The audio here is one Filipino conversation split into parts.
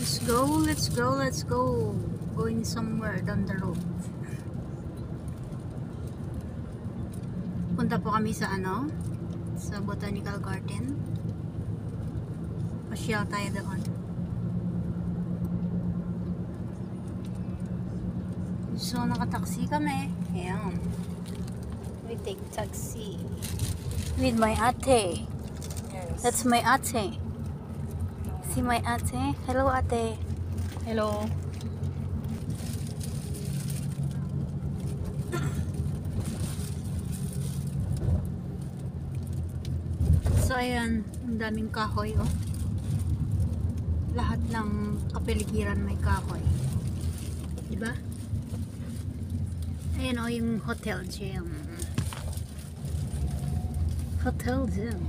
Let's go, let's go, let's go. Going somewhere down the road. Punta po kami sa sa Botanical Garden. Pasyal tayo doon. So, nakataksi kami. Ayan. We take taxi. With my ate. Yes. That's my ate. See my ate? Hello, ate. Hello. So, ayan. Ang daming kahoy, oh. Lahat ng kapaligiran may kahoy. Diba? Ayan, oh, yung hotel gym. Hotel gym.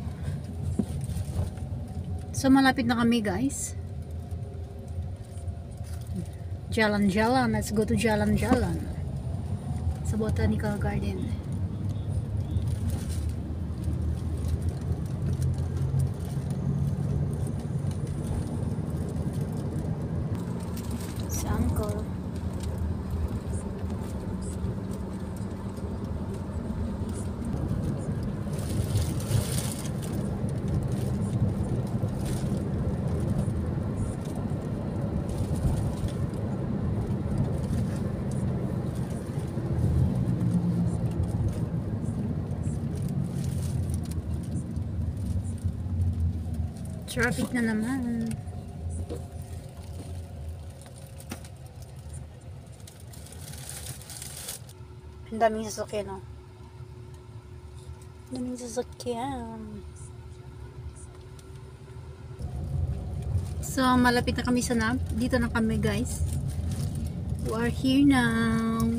So, malapit na kami, guys. Jalan-jalan. Let's go to Jalan-jalan. Sa Botanical Garden. Si Uncle. Traffic na naman. Ang daming sasakyan, oh. Ang daming sasakyan. So, malapit na kami sa dito na kami, guys. We are here now.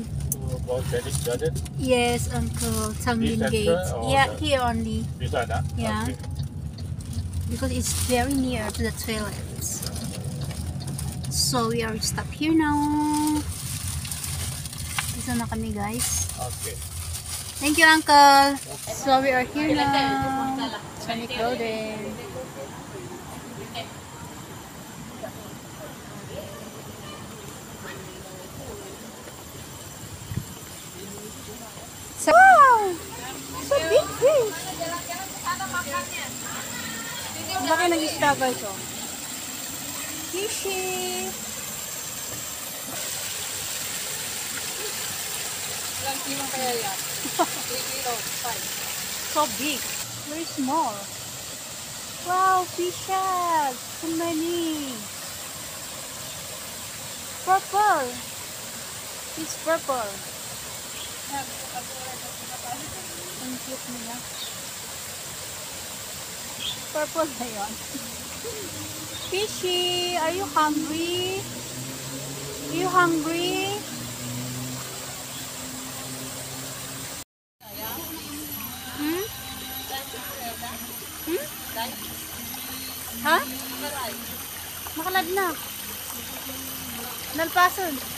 Botanic Garden? Yes, Uncle. Tanglin This Gate. center or Yeah, the- here only. This one, huh? Yeah. Okay. Because it's very near to the toilets. So we are stuck here now. Dito na kami, guys. Okay. Thank you, Uncle. So we are here now. Sonic Golden. So, wow! So big fish! Bakit nag-struggle to? Fishy! Ilang kilo kaya yan? 3 kilo, 5. So big. Very small. Wow, fishes! So many. Purple. It's purple. Ang cute nila. Purple na yun. Fishy, are you hungry? Are you hungry? Hmm? Hmm? Ha? Makalad na. Nalpason.